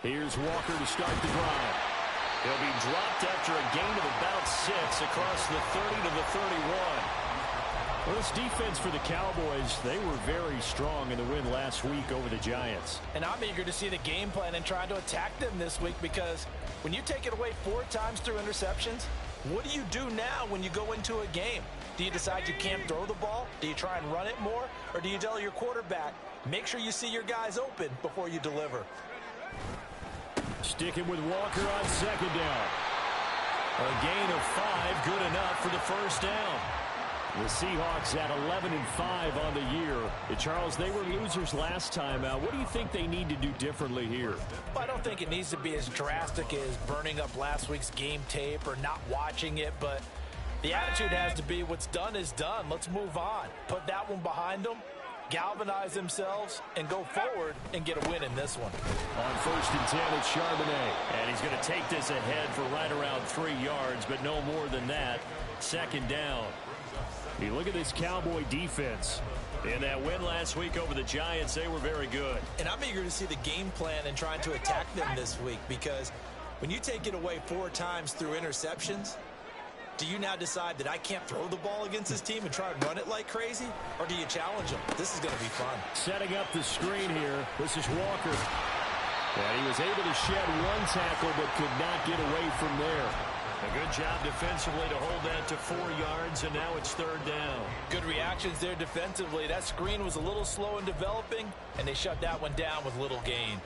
Here's Walker to start the drive. He'll be dropped after a gain of about 6 across the 30 to the 31. Well, this defense for the Cowboys, they were very strong in the win last week over the Giants. And I'm eager to see the game plan and try to attack them this week, because when you take it away 4 times through interceptions, what do you do now when you go into a game? Do you decide you can't throw the ball? Do you try and run it more? Or do you tell your quarterback, make sure you see your guys open before you deliver? Sticking with Walker on second down. A gain of 5, good enough for the first down. The Seahawks at 11-5 on the year. Charles, they were losers last time out. What do you think they need to do differently here? I don't think it needs to be as drastic as burning up last week's game tape or not watching it, but the attitude has to be what's done is done. Let's move on. Put that one behind them, galvanize themselves, and go forward and get a win in this one. On 1st and 10, it's Charbonnet. And he's going to take this ahead for right around 3 yards, but no more than that. Second down. You look at this Cowboy defense. In that win last week over the Giants, they were very good. And I'm eager to see the game plan and trying to attack them this week, because when you take it away 4 times through interceptions, do you now decide that I can't throw the ball against this team and try and run it like crazy? Or do you challenge them? This is going to be fun. Setting up the screen here. This is Walker. And he was able to shed 1 tackle but could not get away from there. A good job defensively to hold that to 4 yards, and now it's 3rd down. Good reactions there defensively. That screen was a little slow in developing, and they shut that one down with little gain.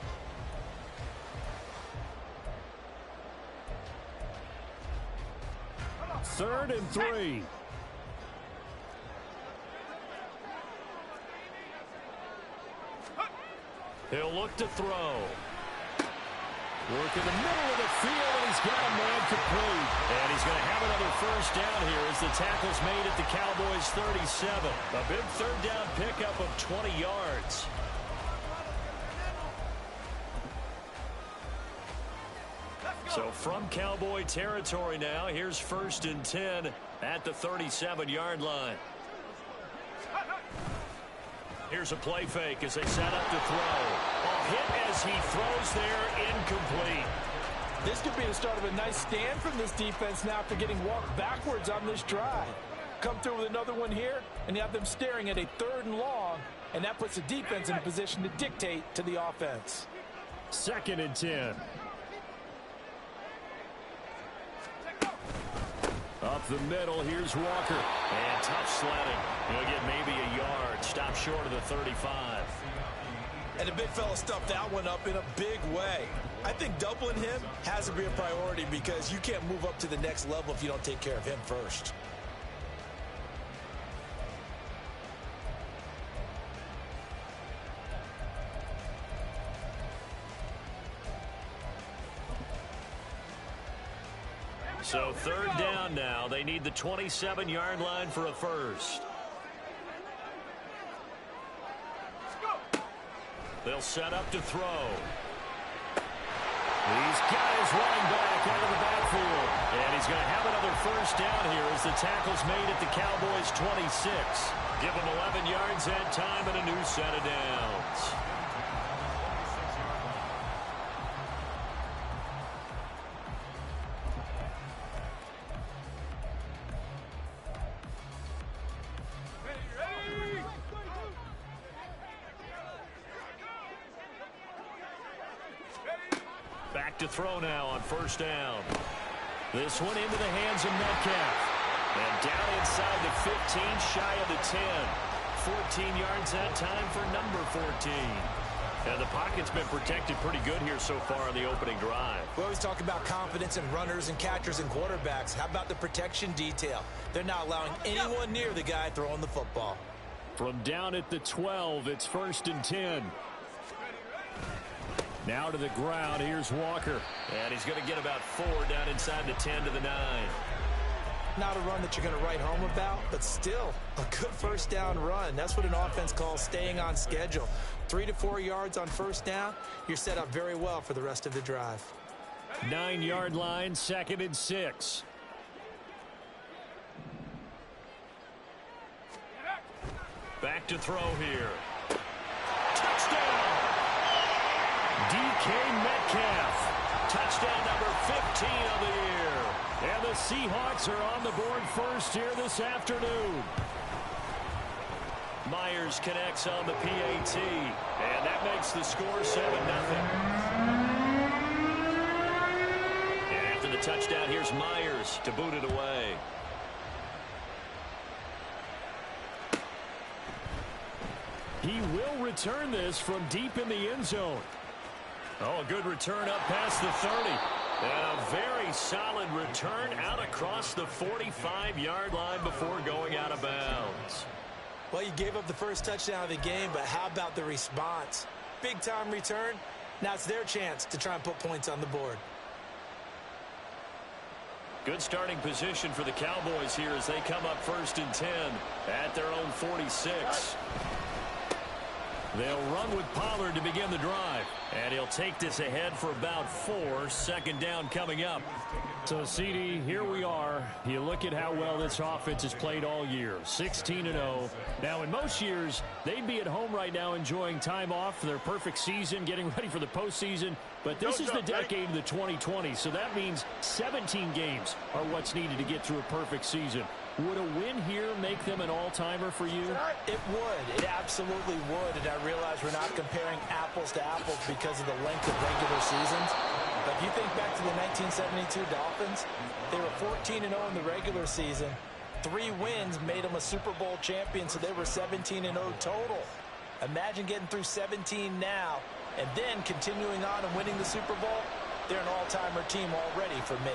Third and 3. He'll look to throw. Work in the middle of the field, and he's got a man complete. And he's going to have another first down here as the tackle's made at the Cowboys' 37. A big 3rd down pickup of 20 yards. So from Cowboy territory now, here's 1st and 10 at the 37-yard line. Here's a play fake as they set up to throw. A hit as he throws there, incomplete. This could be the start of a nice stand from this defense now after getting walked backwards on this drive. Come through with another one here, and you have them staring at a 3rd and long, and that puts the defense in a position to dictate to the offense. 2nd and 10. Up the middle, here's Walker. And tough sledding. He'll get maybe a yard. Stop short of the 35. And the big fella stuffed that one up in a big way. I think doubling him has to be a priority, because you can't move up to the next level if you don't take care of him first. So 3rd down now. They need the 27-yard line for a first. They'll set up to throw. He's got his running back out of the backfield. And he's going to have another first down here as the tackle's made at the Cowboys' 26. Give him 11 yards that time and a new set of downs. Back to throw now on 1st down. This one into the hands of Metcalf. And down inside the 15, shy of the 10. 14 yards that time for number 14. And the pocket's been protected pretty good here so far on the opening drive. We always talk about confidence in runners and catchers and quarterbacks. How about the protection detail? They're not allowing anyone near the guy throwing the football. From down at the 12, it's 1st and 10. Now to the ground, here's Walker. And he's going to get about 4 down inside the 10 to the 9. Not a run that you're going to write home about, but still a good first down run. That's what an offense calls staying on schedule. 3 to 4 yards on first down, you're set up very well for the rest of the drive. 9-yard line, 2nd and 6. Back to throw here. Touchdown! DK Metcalf. Touchdown number 15 of the year. And the Seahawks are on the board first here this afternoon. Myers connects on the PAT. And that makes the score 7-0. And after the touchdown, here's Myers to boot it away. He will return this from deep in the end zone. Oh, a good return up past the 30. And a very solid return out across the 45-yard line before going out of bounds. Well, you gave up the first touchdown of the game, but how about the response? Big-time return. Now it's their chance to try and put points on the board. Good starting position for the Cowboys here as they come up 1st and 10 at their own 46. They'll run with Pollard to begin the drive. And he'll take this ahead for about 4. 2nd down coming up. So, CD, here we are. You look at how well this offense has played all year. 16-0. Now, in most years, they'd be at home right now enjoying time off for their perfect season, getting ready for the postseason. But this is the decade of the 2020s, so that means 17 games are what's needed to get through a perfect season. Would a win here make them an all-timer for you? It would. It absolutely would. And I realize we're not comparing apples to apples because of the length of regular seasons. But if you think back to the 1972 Dolphins, they were 14-0 in the regular season. 3 wins made them a Super Bowl champion, so they were 17-0 total. Imagine getting through 17 now and then continuing on and winning the Super Bowl. They're an all-timer team already for me.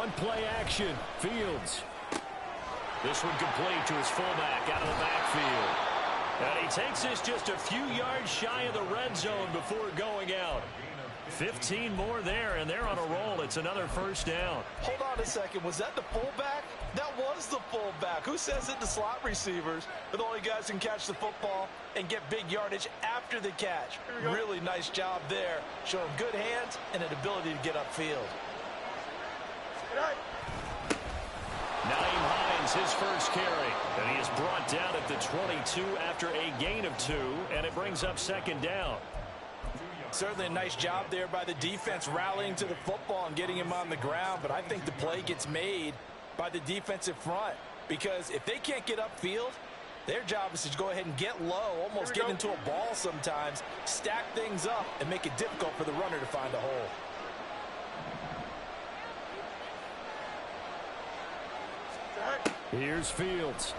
On play action, Fields. This one complete to his fullback out of the backfield. And he takes this just a few yards shy of the red zone before going out. 15 more there, and they're on a roll. It's another 1st down. Hold on a second. Was that the fullback? That was the fullback. Who says it to slot receivers? But the only guys can catch the football and get big yardage after the catch. Really nice job there. Showing good hands and an ability to get upfield. Naeem Hines, his first carry. And he is brought down at the 22 after a gain of 2, and it brings up 2nd down. Certainly a nice job there by the defense rallying to the football and getting him on the ground, but I think the play gets made by the defensive front because if they can't get upfield, their job is to go ahead and get low, almost get into a ball sometimes, stack things up, and make it difficult for the runner to find a hole. Here's Fields.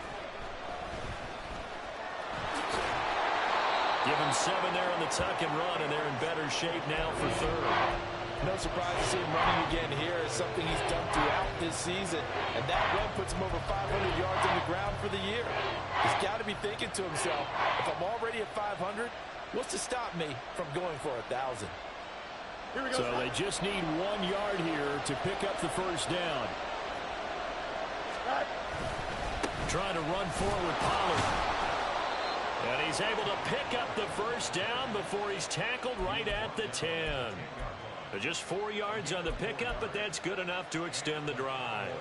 Give him 7 there on the tuck and run, and they're in better shape now for 3rd. No surprise to see him running again here. It's something he's done throughout this season, and that run puts him over 500 yards on the ground for the year. He's got to be thinking to himself, if I'm already at 500, what's to stop me from going for 1,000? So they just need 1 yard here to pick up the 1st down. Trying to run forward, Pollard. And he's able to pick up the 1st down before he's tackled right at the 10. Just 4 yards on the pickup, but that's good enough to extend the drive.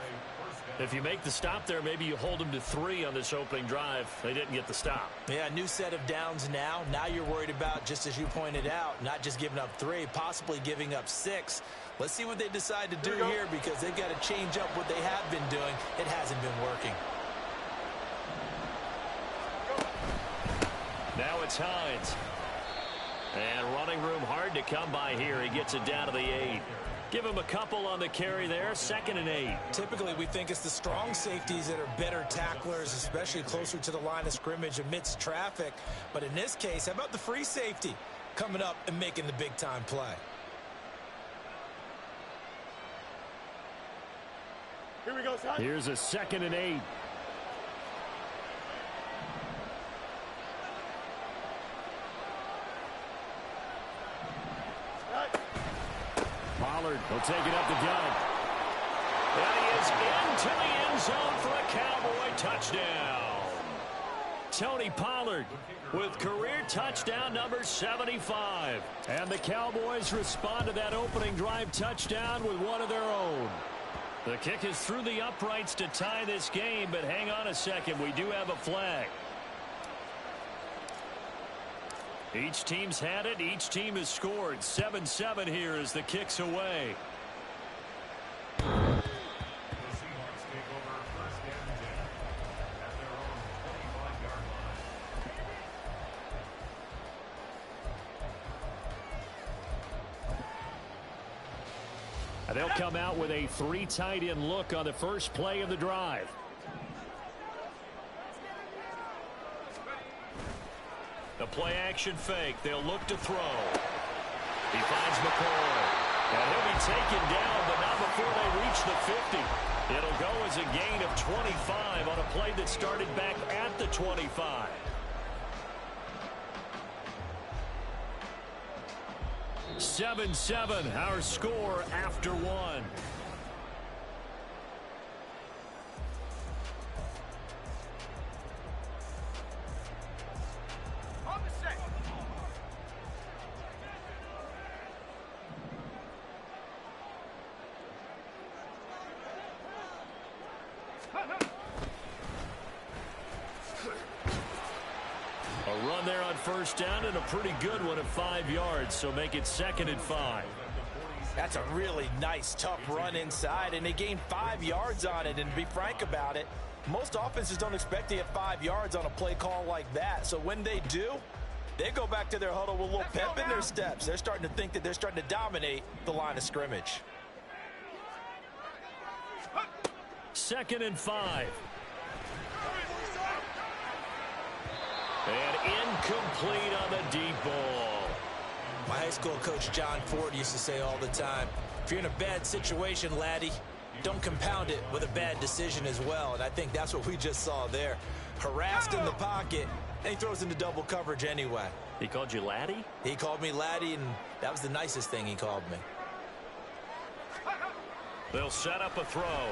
If you make the stop there, maybe you hold them to 3 on this opening drive. They didn't get the stop. Yeah, new set of downs now. Now you're worried about, just as you pointed out, not just giving up 3, possibly giving up 6. Let's see what they decide to do here because they've got to change up what they have been doing. It hasn't been working. Now it's Hines. And running room hard to come by here. He gets it down to the 8. Give him a couple on the carry there. 2nd and 8. Typically, we think it's the strong safeties that are better tacklers, especially closer to the line of scrimmage amidst traffic. But in this case, how about the free safety coming up and making the big-time play? Here we go, son. Here's a 2nd and 8. Pollard will take it up the gut. And he is into the end zone for a Cowboy touchdown. Tony Pollard with career touchdown number 75. And the Cowboys respond to that opening drive touchdown with one of their own. The kick is through the uprights to tie this game, but hang on a second. We do have a flag. Each team's had it. Each team has scored. 7-7 here as the kick's away. The Seahawks take over first and 10 at their own 25-yard line. And they'll come out with a 3 tight end look on the first play of the drive. The play-action fake. They'll look to throw. He finds McCoy. And he'll be taken down, but not before they reach the 50. It'll go as a gain of 25 on a play that started back at the 25. Seven, our score after one. A run there on first down and a pretty good one at 5 yards, so make it 2nd and 5. That's a really nice, tough run inside, and they gained 5 yards on it. And to be frank about it, most offenses don't expect to get 5 yards on a play call like that. So when they do, they go back to their huddle with a little pep in their steps. They're starting to think that they're starting to dominate the line of scrimmage. 2nd and 5. And incomplete on the deep ball. My high school coach John Ford used to say all the time, if you're in a bad situation, laddie, don't compound it with a bad decision as well. And I think that's what we just saw there. Harassed in the pocket, and he throws into double coverage anyway. He called you laddie? He called me laddie, and that was the nicest thing he called me. They'll set up a throw.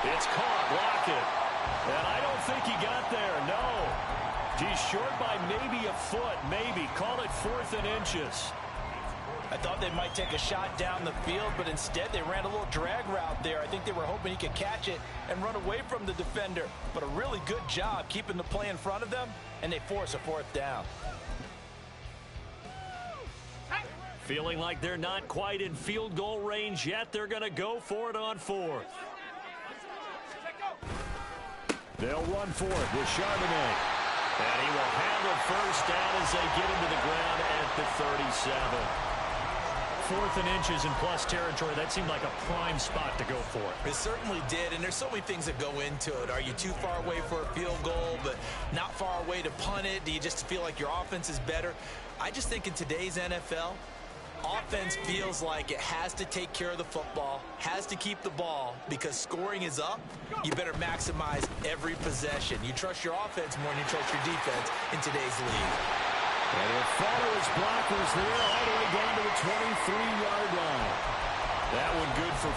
It's caught. Block it. And I don't think he got there. No. He's short by maybe a foot. Maybe. Call it 4th and inches. I thought they might take a shot down the field, but instead they ran a little drag route there. I think they were hoping he could catch it and run away from the defender. But a really good job keeping the play in front of them, and they force a 4th down. Feeling like they're not quite in field goal range yet. They're going to go for it on 4th. They'll run for it with Charbonnet. And he will handle first down as they get into the ground at the 37. 4th and inches in plus territory. That seemed like a prime spot to go for it. It certainly did, and there's so many things that go into it. Are you too far away for a field goal, but not far away to punt it? Do you just feel like your offense is better? I just think in today's NFL, offense feels like it has to take care of the football, has to keep the ball, because scoring is up. You better maximize every possession. You trust your offense more than you trust your defense in today's league. And he'll follow his blockers there all the way down to the 23-yard line. That one good for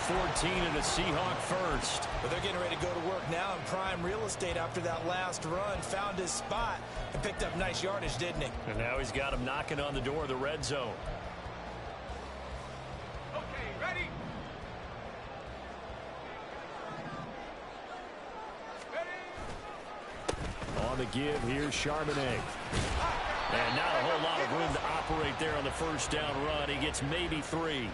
14 and a Seahawk first. But they're getting ready to go to work now in prime real estate after that last run. Found his spot and picked up nice yardage, didn't he? And now he's got him knocking on the door of the red zone. On the give, here's Charbonnet. And not a whole lot of room to operate there on the first down run. He gets maybe 3.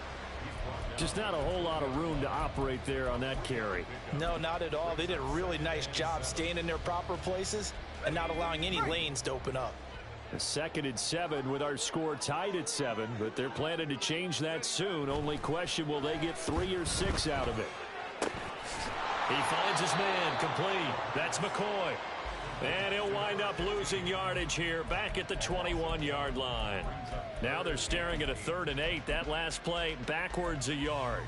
Just not a whole lot of room to operate there on that carry. No, not at all. They did a really nice job staying in their proper places and not allowing any lanes to open up. A 2nd and 7 with our score tied at 7, but they're planning to change that soon. Only question, will they get 3 or 6 out of it? He finds his man, complete. That's McCoy. And he'll wind up losing yardage here back at the 21-yard line. Now they're staring at a 3rd and 8. That last play backwards a yard.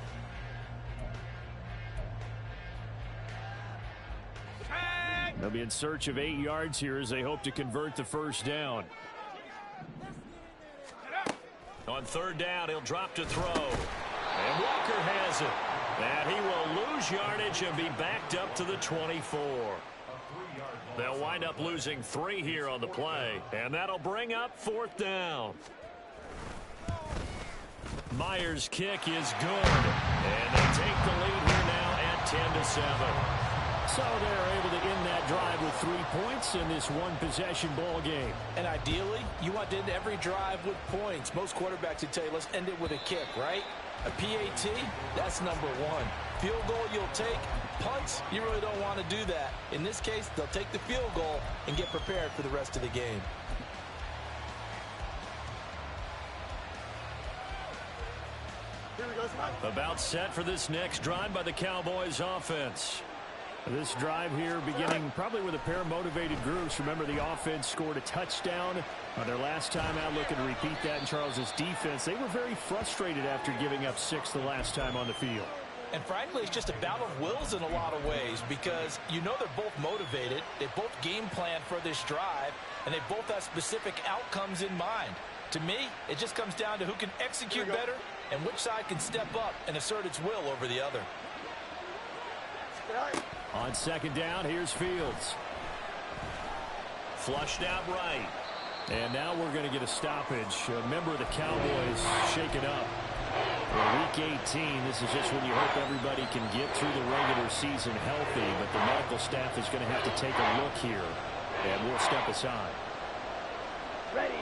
They'll be in search of 8 yards here as they hope to convert the first down. On 3rd down, he'll drop to throw. And Walker has it. And he will lose yardage and be backed up to the 24. They'll wind up losing 3 here on the play, and that'll bring up 4th down. Myers' kick is good, and they take the lead here now at 10-7. So they're able to end that drive with 3 points in this one-possession ball game. And ideally, you want to end every drive with points. Most quarterbacks would tell you, let's end it with a kick, right? A PAT, that's number one. Field goal you'll take. Punts, you really don't want to do that. In this case, they'll take the field goal and get prepared for the rest of the game. About set for this next drive by the Cowboys offense. This drive here beginning probably with a pair of motivated groups. Remember, the offense scored a touchdown on their last time out, looking to repeat that in Charles's defense. They were very frustrated after giving up 6 the last time on the field. And frankly, it's just a battle of wills in a lot of ways because you know they're both motivated. They both game plan for this drive, and they both have specific outcomes in mind. To me, it just comes down to who can execute better and which side can step up and assert its will over the other. On second down, here's Fields. Flushed out right. And now we're going to get a stoppage. A member of the Cowboys shaken up. For Week 18, this is just when you hope everybody can get through the regular season healthy, but the medical staff is going to have to take a look here, and we'll step aside. Ready.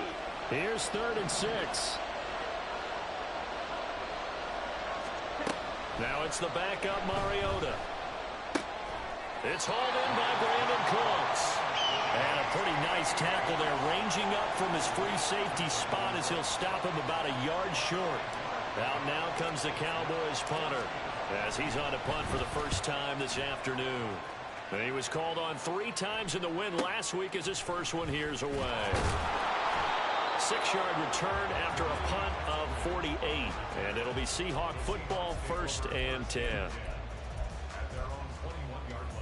Here's 3rd and 6. Now it's the backup Mariota. It's hauled in by Brandon Cooks. And a pretty nice tackle there, ranging up from his free safety spot as he'll stop him about a yard short. Out now comes the Cowboys punter as he's on a punt for the first time this afternoon. And he was called on 3 times in the win last week as his first one here's away. 6-yard return after a punt of 48. And it'll be Seahawk football, 1st and 10. At their own 21-yard line.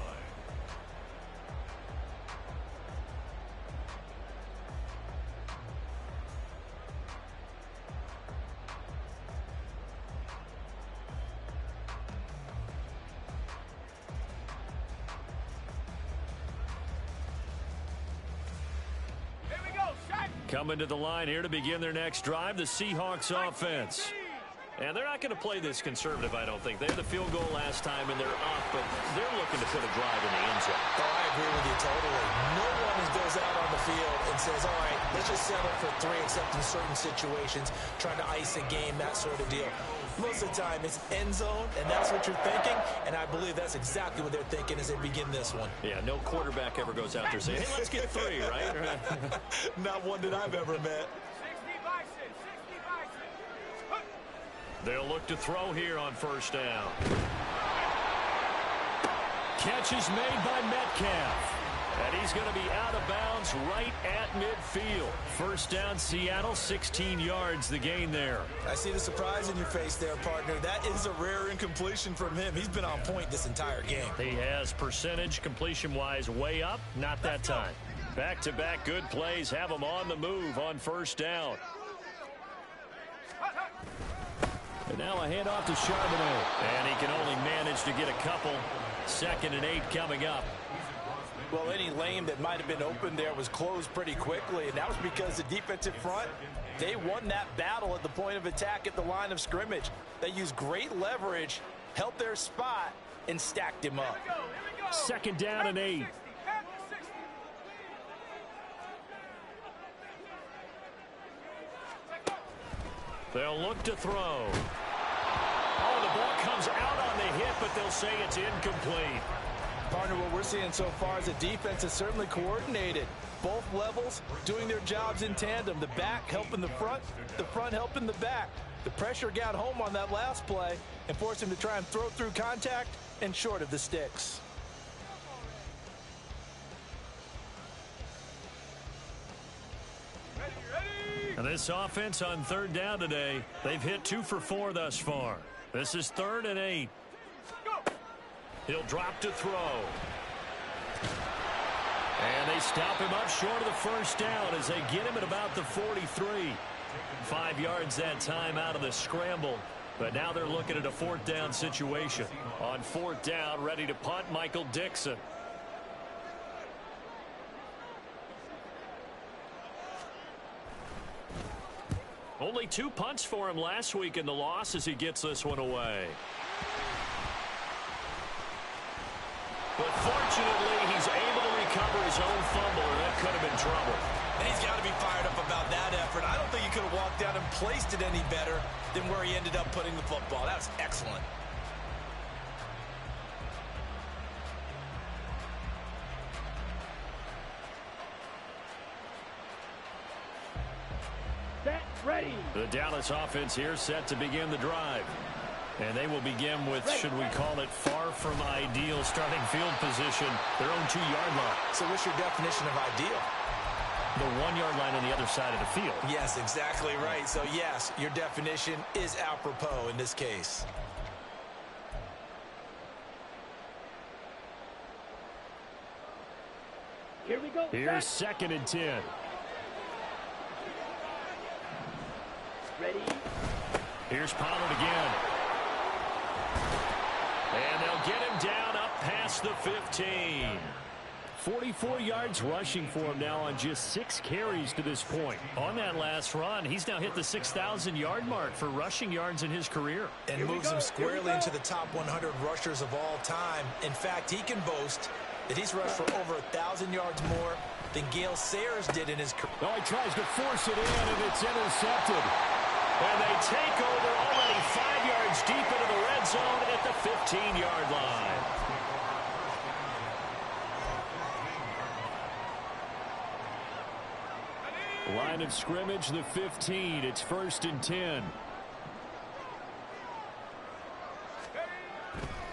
Coming to the line here to begin their next drive, the Seahawks offense. And they're not going to play this conservative, I don't think. They had the field goal last time, and they're up, but they're looking to put a drive in the end zone. Oh, I agree with you totally. No one goes out on the field and says, all right, let's just settle for 3, except in certain situations, trying to ice a game, that sort of deal. Most of the time, it's end zone, and that's what you're thinking, and I believe that's exactly what they're thinking as they begin this one. Yeah, no quarterback ever goes out there saying, hey, let's get 3, right? Not one that I've ever met. They'll look to throw here on 1st down. Catch is made by Metcalf. And he's going to be out of bounds right at midfield. 1st down, Seattle, 16 yards, the gain there. I see the surprise in your face there, partner. That is a rare incompletion from him. He's been on point this entire game. He has percentage completion-wise way up, not that time. Back-to-back good plays have him on the move on 1st down. And now a handoff to Charbonnet. And he can only manage to get a couple. 2nd and 8 coming up. Well, any lane that might have been open there was closed pretty quickly, and that was because the defensive front, they won that battle at the point of attack at the line of scrimmage. They used great leverage, held their spot, and stacked him up. 2nd down and 8. They'll look to throw. Oh, the ball comes out on the hit, but they'll say it's incomplete. Partner, what we're seeing so far is the defense is certainly coordinated. Both levels doing their jobs in tandem. The back helping the front helping the back. The pressure got home on that last play and forced him to try and throw through contact and short of the sticks. And this offense on 3rd down today, they've hit 2 for 4 thus far. This is 3rd and 8. He'll drop to throw. And they stop him up short of the 1st down as they get him at about the 43. 5 yards that time out of the scramble. But now they're looking at a 4th down situation. On 4th down, ready to punt, Michael Dixon. Only 2 punts for him last week in the loss as he gets this one away. But fortunately, he's able to recover his own fumble, or that could have been trouble. And he's got to be fired up about that effort. I don't think he could have walked down and placed it any better than where he ended up putting the football. That was excellent. Set. Ready. The Dallas offense here set to begin the drive. And they will begin with, should we call it, far from ideal starting field position, their own 2-yard line. So what's your definition of ideal? The 1-yard line on the other side of the field. Yes, exactly right. So, yes, your definition is apropos in this case. Here we go. Here's 2nd and 10. Ready. Here's Pollard again. And they'll get him down up past the 15. 44 yards rushing for him now on just 6 carries to this point. On that last run, he's now hit the 6,000-yard mark for rushing yards in his career. And moves him squarely into the top 100 rushers of all time. In fact, he can boast that he's rushed for over 1,000 yards more than Gale Sayers did in his career. Oh, he tries to force it in, and it's intercepted. And they take over already 5 yards deep into the red zone at the 15-yard line. Line of scrimmage, the 15. It's 1st and 10.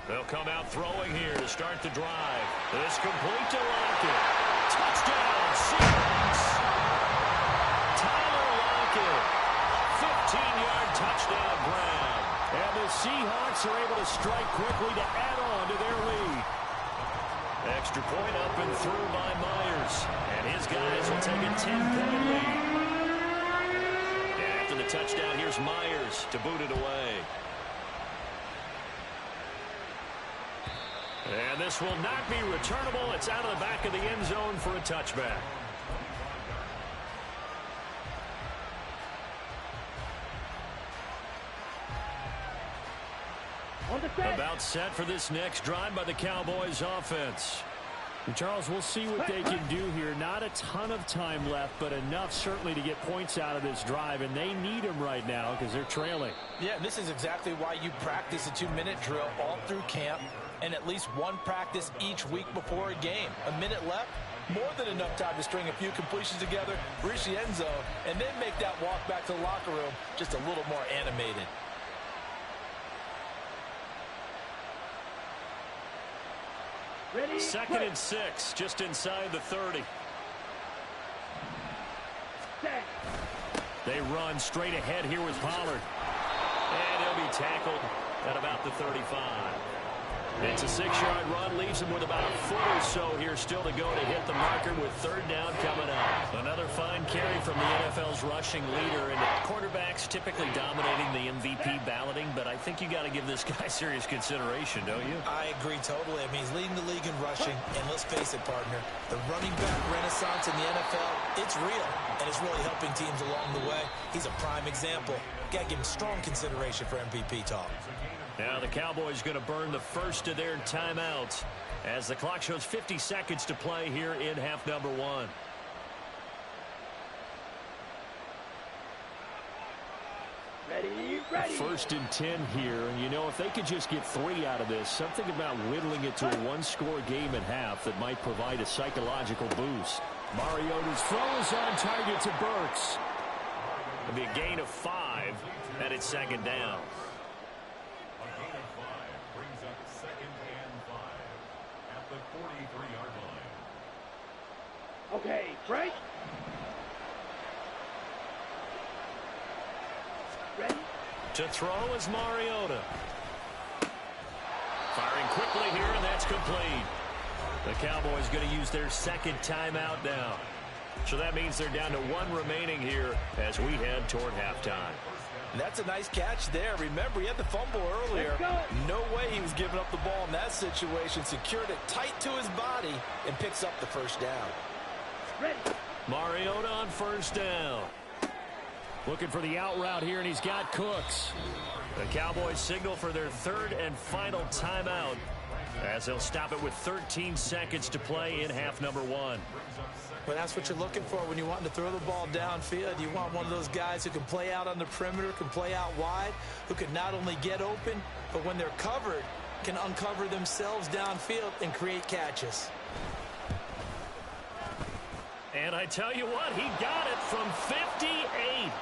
They'll come out throwing here to start the drive. This complete to Lockett. Touchdown, Seahawks. Tyler Lockett. 15-yard touchdown grab. And the Seahawks are able to strike quickly to add on to their lead. Extra point up and through by Myers. And his guys will take a 10-point lead. And after the touchdown, here's Myers to boot it away. And this will not be returnable. It's out of the back of the end zone for a touchback. About set for this next drive by the Cowboys offense. And Charles, we'll see what they can do here. Not a ton of time left, but enough certainly to get points out of this drive, and they need them right now because they're trailing. Yeah, this is exactly why you practice a 2-minute drill all through camp and at least one practice each week before a game. A minute left, more than enough time to string a few completions together, reach the end zone, and then make that walk back to the locker room just a little more animated. Ready. 2nd and 6, just inside the 30. Set. They run straight ahead here with Pollard. And he'll be tackled at about the 35. It's a 6-yard run, leaves him with about a foot or so here still to go to hit the marker with 3rd down coming up. Another fine carry from the NFL's rushing leader, and quarterbacks typically dominating the MVP balloting, but I think you got to give this guy serious consideration, don't you? I agree totally. I mean, he's leading the league in rushing, and let's face it, partner, the running back renaissance in the NFL, it's real, and it's really helping teams along the way. He's a prime example. Got to give him strong consideration for MVP talk. Now the Cowboys going to burn the first of their timeouts as the clock shows 50 seconds to play here in half number 1. Ready, ready. 1st and 10 here, and you know, if they could just get 3 out of this, something about whittling it to a 1-score game at half that might provide a psychological boost. Mariota's throw is on target to Burks. It'll be a gain of 5, and it's 2nd down. Brings up 2nd and 5 at the 43-yard line. Okay, Frank. Ready. To throw is Mariota. Firing quickly here, and that's complete. The Cowboys going to use their 2nd timeout now. So that means they're down to 1 remaining here as we head toward halftime. That's a nice catch there. Remember, he had the fumble earlier. No way he was giving up the ball in that situation. Secured it tight to his body and picks up the 1st down. Ready. Mariota on 1st down. Looking for the out route here, and he's got Cooks. The Cowboys signal for their 3rd and final timeout as they'll stop it with 13 seconds to play in half number one. Well, that's what you're looking for when you want to throw the ball downfield. You want one of those guys who can play out on the perimeter, can play out wide, who can not only get open, but when they're covered, can uncover themselves downfield and create catches. And I tell you what, he got it from 58.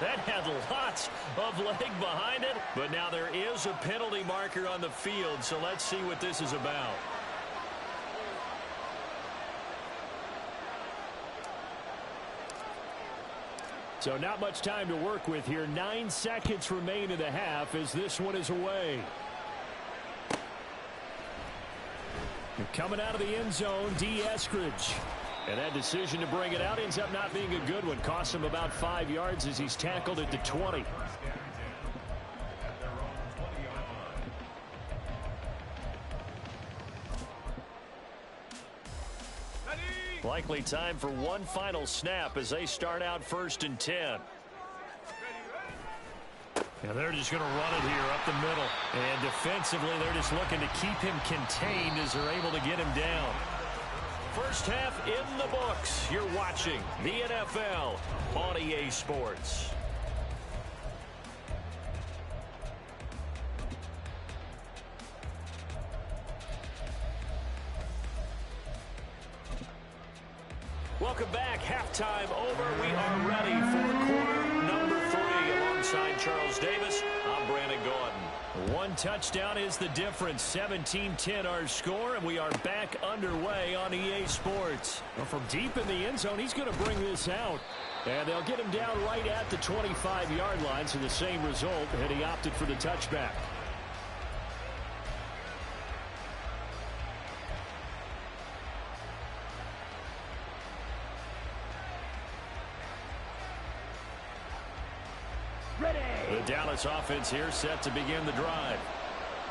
That had lots of leg behind it. But now there is a penalty marker on the field, so let's see what this is about. So not much time to work with here. 9 seconds remain in the half as this one is away. Coming out of the end zone, D. Eskridge. And that decision to bring it out ends up not being a good one. Costs him about 5 yards as he's tackled it to 20. Likely time for one final snap as they start out 1st and 10. And they're just going to run it here up the middle. And defensively, they're just looking to keep him contained as they're able to get him down. First half in the books. You're watching the NFL on EA Sports. Welcome back. Halftime over. We are ready for quarter number 3. Alongside Charles Davis, I'm Brandon Gaudin. One touchdown is the difference. 17-10 our score, and we are back underway on EA Sports. Well, from deep in the end zone, he's going to bring this out. And they'll get him down right at the 25-yard line, so the same result, and he opted for the touchback. The Dallas offense here set to begin the drive.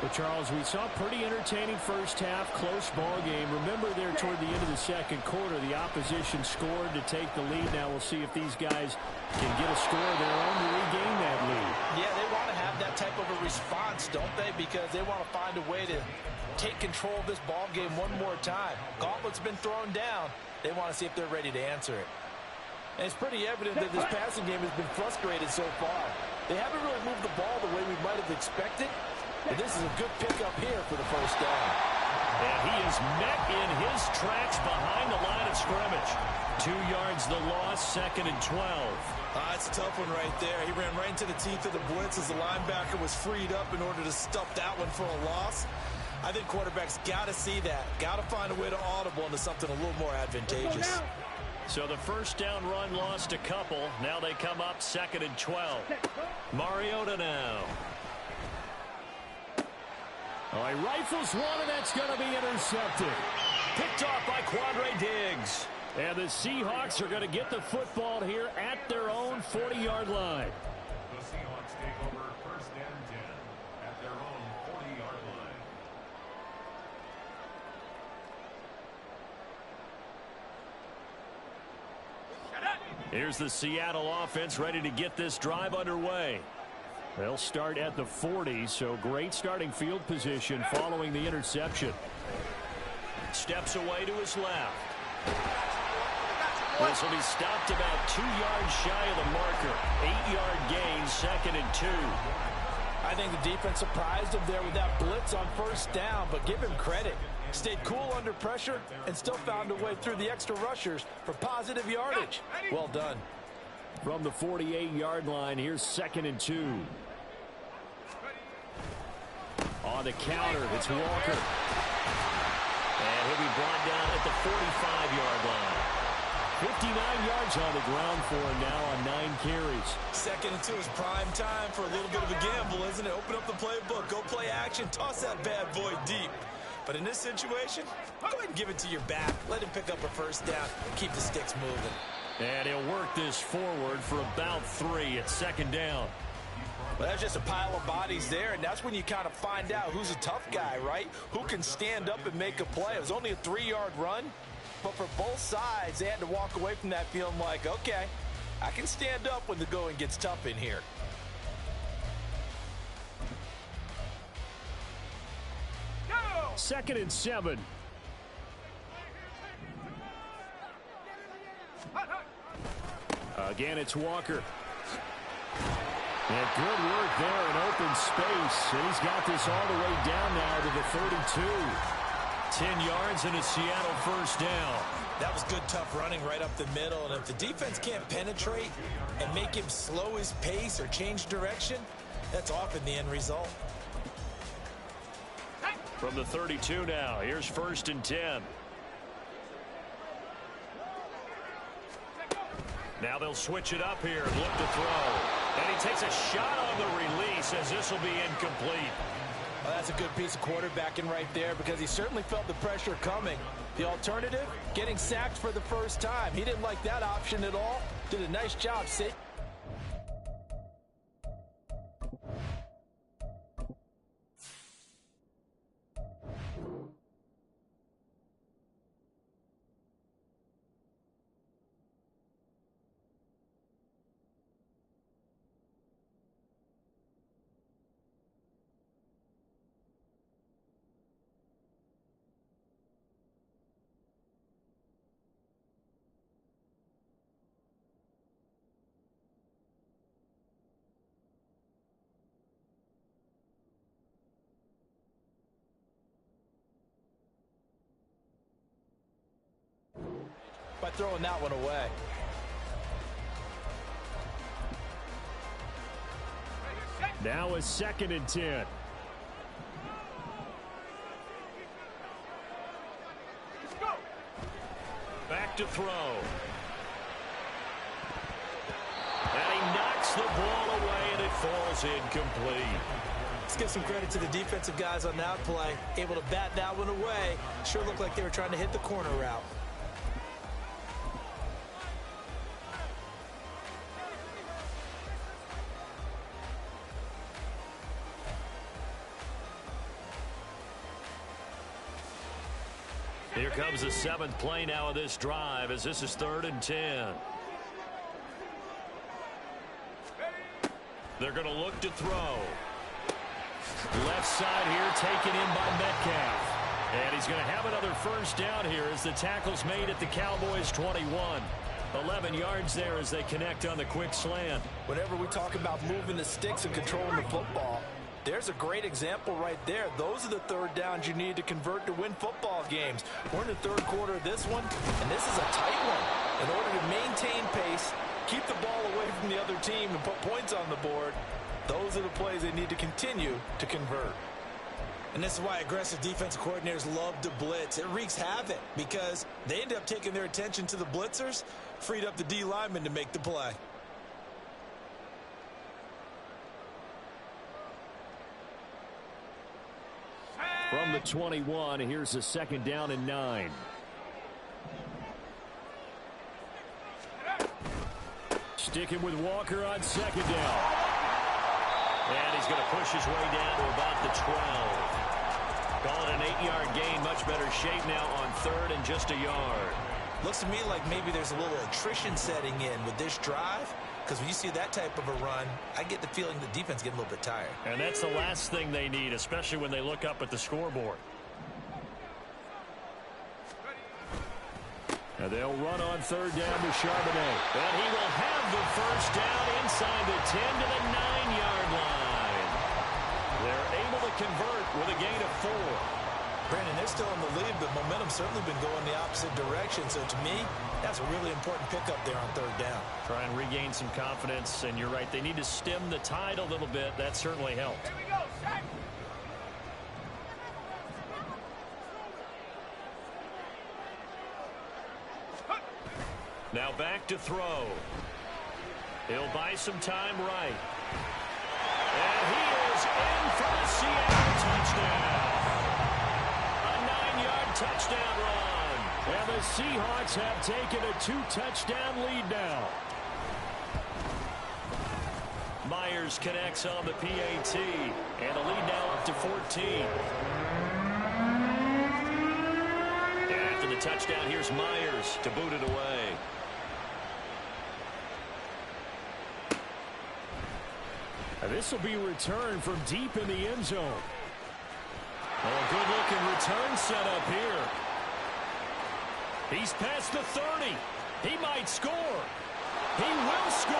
But, Charles, we saw a pretty entertaining first half, close ball game. Remember there toward the end of the second quarter, the opposition scored to take the lead. Now we'll see if these guys can get a score of their own to regain that lead. Yeah, they want to have that type of a response, don't they? Because they want to find a way to take control of this ball game one more time. Gauntlet's been thrown down. They want to see if they're ready to answer it. And it's pretty evident that this passing game has been frustrated so far. They haven't really moved the ball the way we might have expected. But this is a good pickup here for the first down. And he is met in his tracks behind the line of scrimmage. 2 yards the loss, 2nd and 12. That's a tough one right there. He ran right into the teeth of the blitz as the linebacker was freed up in order to stuff that one for a loss. I think quarterbacks got to see that. Got to find a way to audible into something a little more advantageous. So the first down run lost a couple. Now they come up 2nd and 12. Mariota now. Oh, he rifles one, and that's going to be intercepted. Picked off by Quandre Diggs. And the Seahawks are going to get the football here at their own 40-yard line. The Seahawks take over 1st and 10 at their own 40-yard line. Here's the Seattle offense ready to get this drive underway. They'll start at the 40, so great starting field position following the interception. Steps away to his left. This will be stopped about 2 yards shy of the marker. 8-yard gain, 2nd and 2. I think the defense surprised him there with that blitz on first down, but give him credit. Stayed cool under pressure and still found a way through the extra rushers for positive yardage. Well done. From the 48-yard line, here's 2nd and 2. On the counter, it's Walker. And he'll be brought down at the 45-yard line. 59 yards on the ground for him now on 9 carries. 2nd and 2 is prime time for a little bit of a gamble, isn't it? Open up the playbook, go play action, toss that bad boy deep. But in this situation, go ahead and give it to your back. Let him pick up a first down, keep the sticks moving. And he'll work this forward for about 3 at 2nd down. Well, that's just a pile of bodies there, and that's when you kind of find out who's a tough guy, right? Who can stand up and make a play. It was only a 3-yard run, but for both sides, they had to walk away from that feeling like, okay, I can stand up when the going gets tough in here. 2nd and 7. Again, it's Walker. And good work there in open space. And he's got this all the way down now to the 32. 10 yards and a Seattle first down. That was good, tough running right up the middle. And if the defense can't penetrate and make him slow his pace or change direction, that's often the end result. From the 32 now, here's 1st and 10. Now they'll switch it up here and look to throw. And he takes a shot on the release as this will be incomplete. Well, that's a good piece of quarterbacking right there because he certainly felt the pressure coming. The alternative, getting sacked for the first time. He didn't like that option at all. Did a nice job. By throwing that one away. Now a 2nd and 10. Back to throw. And he knocks the ball away and it falls incomplete. Let's give some credit to the defensive guys on that play. Able to bat that one away. Sure looked like they were trying to hit the corner route. Here comes the 7th play now of this drive as this is 3rd and 10. They're going to look to throw. Left side here taken in by Metcalf. And he's going to have another first down here as the tackle's made at the Cowboys 21. 11 yards there as they connect on the quick slant. Whenever we talk about moving the sticks and controlling the football, there's a great example right there. Those are the 3rd downs you need to convert to win football games. We're in the 3rd quarter of this one, and this is a tight one. In order to maintain pace, keep the ball away from the other team, and put points on the board, those are the plays they need to continue to convert. And this is why aggressive defensive coordinators love to blitz. It wreaks havoc because they end up taking their attention to the blitzers, freed up the D lineman to make the play. From the 21, here's a 2nd down and 9. Sticking with Walker on 2nd down. And he's going to push his way down to about the 12. Call it an 8-yard gain. Much better shape now on 3rd and just a yard. Looks to me like maybe there's a little attrition setting in with this drive. Because when you see that type of a run, I get the feeling the defense getting a little bit tired. And that's the last thing they need, especially when they look up at the scoreboard. And they'll run on 3rd down to Charbonnet. And he will have the first down inside the 10 to the 9-yard line. They're able to convert with a gain of 4. Brandon, they're still in the lead, but momentum's certainly been going the opposite direction. So to me, that's a really important pickup there on 3rd down. Try and regain some confidence, and you're right. They need to stem the tide a little bit. That certainly helped. Here we go, Shaq. Now back to throw. He'll buy some time right. And he is in for the Seattle touchdown. A 9-yard touchdown run. And the Seahawks have taken a 2-touchdown lead now. Myers connects on the PAT. And the lead now up to 14. And after the touchdown, here's Myers to boot it away. This will be returned from deep in the end zone. Oh, a good-looking return set up here. He's past the 30. He might score. He will score.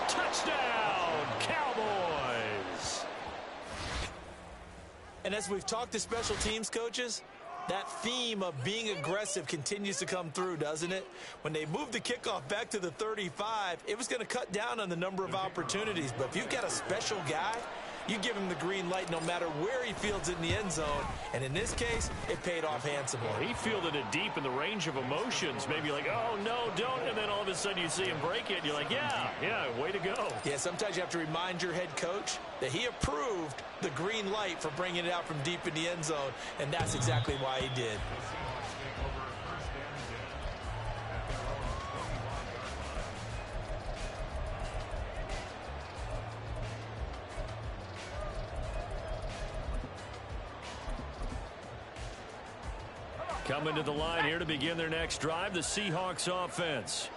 Touchdown, Cowboys. And as we've talked to special teams coaches, that theme of being aggressive continues to come through, doesn't it? When they moved the kickoff back to the 35, it was going to cut down on the number of opportunities. But if you've got a special guy, you give him the green light no matter where he fields it in the end zone. And in this case, it paid off handsomely. He fielded it deep in the range of emotions. Maybe like, oh, no, don't. And then all of a sudden you see him break it. And you're like, yeah, way to go. Yeah, sometimes you have to remind your head coach that he approved the green light for bringing it out from deep in the end zone. And that's exactly why he did. Coming to the line here to begin their next drive, the Seahawks offense.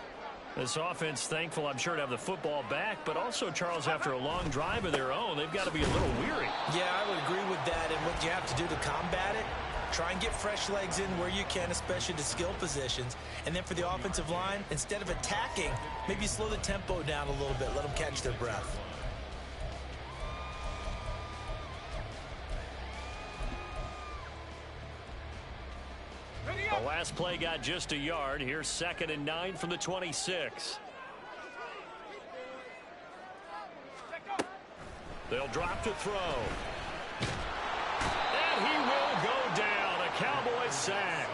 This offense, thankful, I'm sure, to have the football back, but also, Charles, after a long drive of their own, they've got to be a little weary. Yeah, I would agree with that, and what you have to do to combat it, try and get fresh legs in where you can, especially to skill positions. And then for the offensive line, instead of attacking, maybe slow the tempo down a little bit, let them catch their breath. The last play got just a yard. Here's 2nd and 9 from the 26. They'll drop to throw. And he will go down. A Cowboys sack.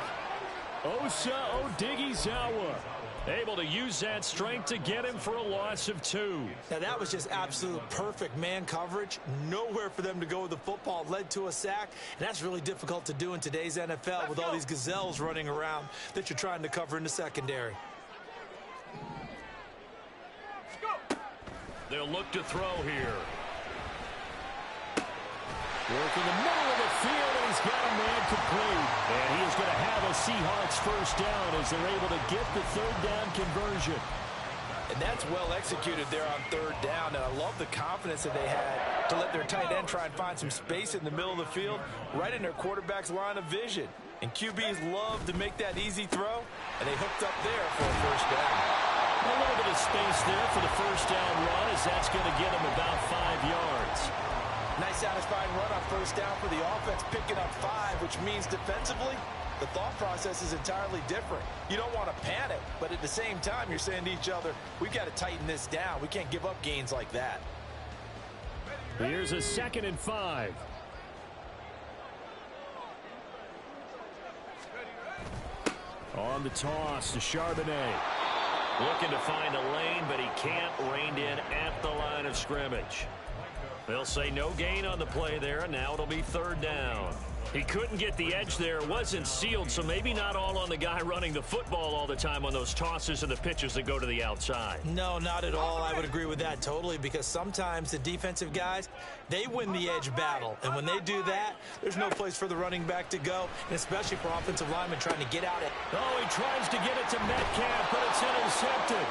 Osa Odighizuwa able to use that strength to get him for a loss of 2. Now, that was just absolute perfect man coverage. Nowhere for them to go with the football. Led to a sack, and that's really difficult to do in today's NFL with all these gazelles running around that you're trying to cover in the secondary. They'll look to throw here. Work in the middle of the field, and he's got a man complete. And he is going to have a Seahawks first down as they're able to get the 3rd down conversion. And that's well executed there on 3rd down. And I love the confidence that they had to let their tight end try and find some space in the middle of the field, right in their quarterback's line of vision. And QBs love to make that easy throw, and they hooked up there for a first down. A little bit of space there for the first down run, as that's going to get him about 5 yards. Nice satisfying run on first down for the offense, picking up 5, which means defensively, the thought process is entirely different. You don't want to panic, but at the same time, you're saying to each other, we've got to tighten this down. We can't give up gains like that. Here's a 2nd and 5. On the toss to Charbonnet. Looking to find a lane, but he can't. Reined in at the line of scrimmage. They'll say no gain on the play there, and now it'll be 3rd down. He couldn't get the edge there. It wasn't sealed, so maybe not all on the guy running the football all the time on those tosses and the pitches that go to the outside. No, not at all. I would agree with that totally, because sometimes the defensive guys, they win the edge battle. And when they do that, there's no place for the running back to go, and especially for offensive linemen trying to get out it. Oh, he tries to get it to Metcalf, but it's intercepted.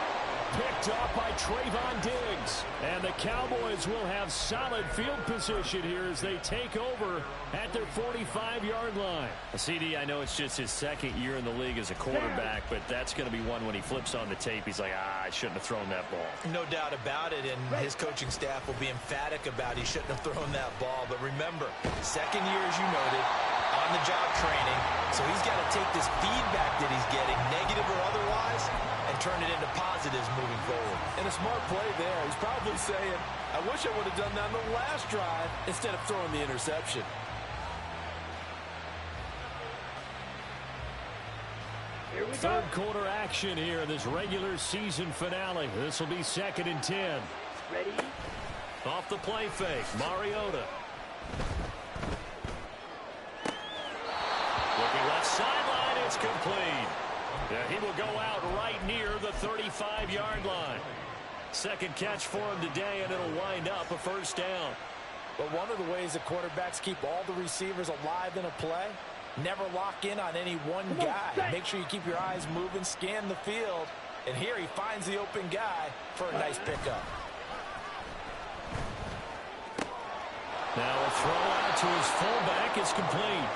Picked up by Trayvon Diggs. And the Cowboys will have solid field position here as they take over at their 45-yard line. CD, I know it's just his 2nd year in the league as a quarterback, but that's going to be one when he flips on the tape. He's like, I shouldn't have thrown that ball. No doubt about it, and his coaching staff will be emphatic about he shouldn't have thrown that ball. But remember, 2nd year, as you noted, on-the-job training. So he's got to take this feedback that he's getting, negative or otherwise, and turn it into positives moving forward. And a smart play there. He's probably saying, I wish I would have done that on the last drive instead of throwing the interception. Here we go. 3rd quarter action here in this regular season finale. This will be 2nd and 10. Ready? Off the play fake, Mariota. Looking left sideline, it's complete. Yeah, he will go out right near the 35-yard line. 2nd catch for him today, and it'll wind up a first down. But one of the ways that quarterbacks keep all the receivers alive in a play, never lock in on any one guy. Make sure you keep your eyes moving, scan the field, and here he finds the open guy for a nice pickup. Now a throw out to his fullback is complete.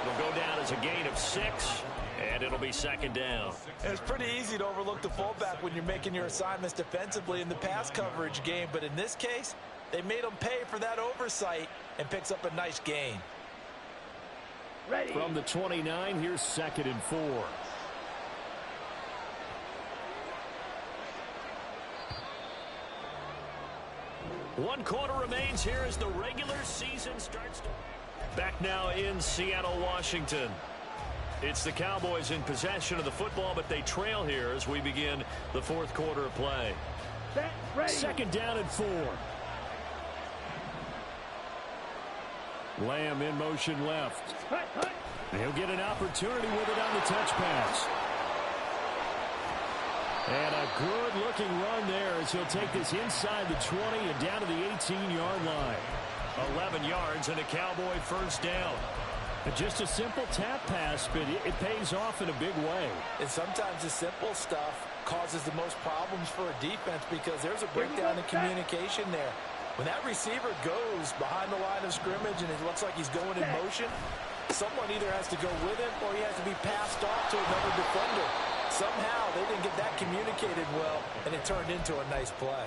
It'll go down as a gain of 6, and it'll be second down. It's pretty easy to overlook the fullback when you're making your assignments defensively in the pass coverage game, but in this case, they made him pay for that oversight and picks up a nice gain. Ready. From the 29, here's 2nd and 4. One quarter remains here as the regular season starts to... Back now in Seattle, Washington. It's the Cowboys in possession of the football, but they trail here as we begin the 4th quarter of play. Set, ready. 2nd down and 4. Lamb in motion left. Hut, hut. He'll get an opportunity with it on the touch pass. And a good-looking run there as he'll take this inside the 20 and down to the 18-yard line. 11 yards and a Cowboy first down. Just a simple tap pass, but it pays off in a big way. And sometimes the simple stuff causes the most problems for a defense because there's a breakdown in communication there. When that receiver goes behind the line of scrimmage and it looks like he's going in motion, someone either has to go with him or he has to be passed off to another defender. Somehow they didn't get that communicated well, and it turned into a nice play.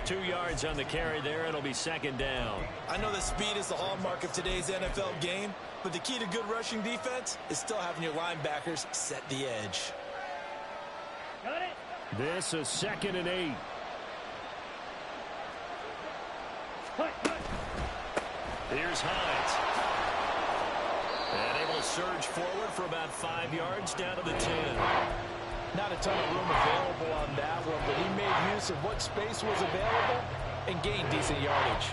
2 yards on the carry there. It'll be second down. I know that speed is the hallmark of today's NFL game, but the key to good rushing defense is still having your linebackers set the edge. Got it. This is 2nd and 8. Hut, hut. Here's Hines. And able to surge forward for about 5 yards down to the 10. Not a ton of room available on that one, but he made use of what space was available and gained decent yardage.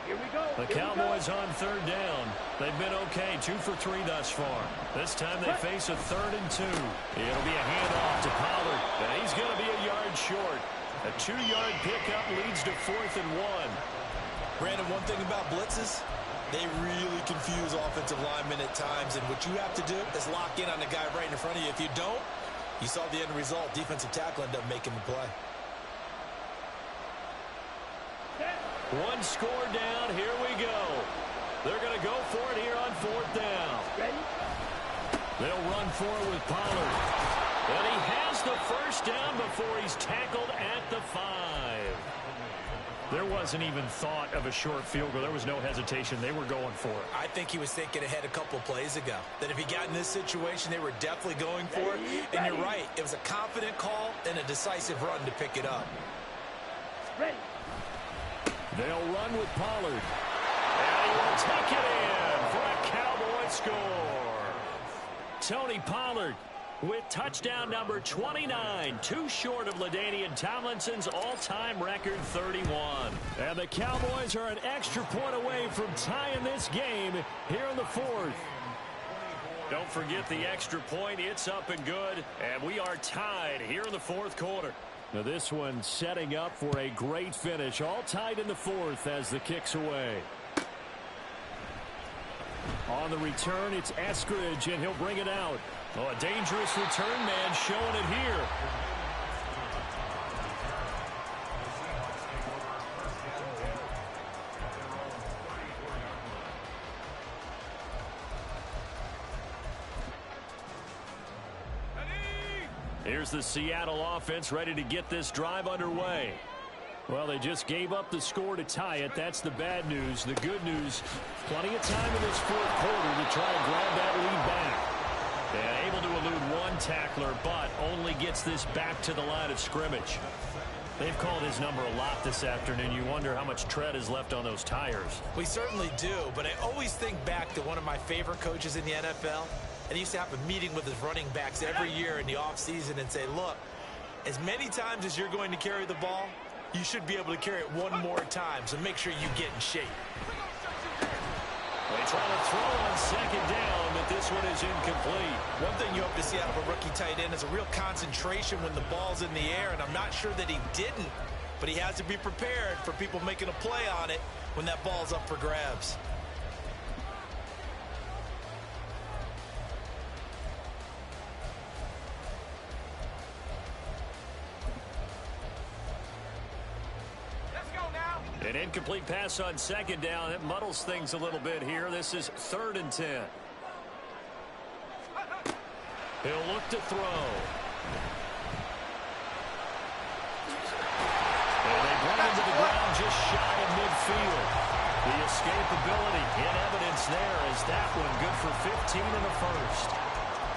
Here we go. The Cowboys on 3rd down. They've been okay, 2 for 3 thus far. This time they face a 3rd and 2. It'll be a handoff to Pollard, and he's going to be a yard short. A 2-yard pickup leads to 4th and 1. Brandon, one thing about blitzes, they really confuse offensive linemen at times, and what you have to do is lock in on the guy right in front of you. If you don't, you saw the end result. Defensive tackle ended up making the play. One score down. Here we go. They're going to go for it here on 4th down. Ready. They'll run for it with Pollard. And he has the first down before he's tackled at the 5. There wasn't even thought of a short field goal. There was no hesitation. They were going for it. I think he was thinking ahead a couple plays ago. That if he got in this situation, they were definitely going for it. And you're right. It was a confident call and a decisive run to pick it up. Ready. They'll run with Pollard. And he will take it in for a Cowboy score. Tony Pollard with touchdown number 29, 2 short of LaDainian Tomlinson's all-time record 31. And the Cowboys are an extra point away from tying this game here in the 4th. Don't forget the extra point. It's up and good, and we are tied here in the 4th quarter. Now this one setting up for a great finish, all tied in the 4th as the kick's away. On the return, it's Eskridge, and he'll bring it out. Oh, a dangerous return man showing it here. Here's the Seattle offense ready to get this drive underway. Well, they just gave up the score to tie it. That's the bad news. The good news, plenty of time in this 4th quarter to try and grab that lead back. And able to elude one tackler, but only gets this back to the line of scrimmage. They've called his number a lot this afternoon. You wonder how much tread is left on those tires. We certainly do, but I always think back to one of my favorite coaches in the NFL. And he used to have a meeting with his running backs every year in the offseason and say, look, as many times as you're going to carry the ball, you should be able to carry it one more time, so make sure you get in shape. They try to throw on 2nd down, but this one is incomplete. One thing you hope to see out of a rookie tight end is a real concentration when the ball's in the air, and I'm not sure that he didn't, but he has to be prepared for people making a play on it when that ball's up for grabs. An incomplete pass on second down. It muddles things a little bit here. This is 3rd and 10. He'll look to throw. And they bring him to the ground just shy of midfield. The escapability in evidence there as that one good for 15 in the first.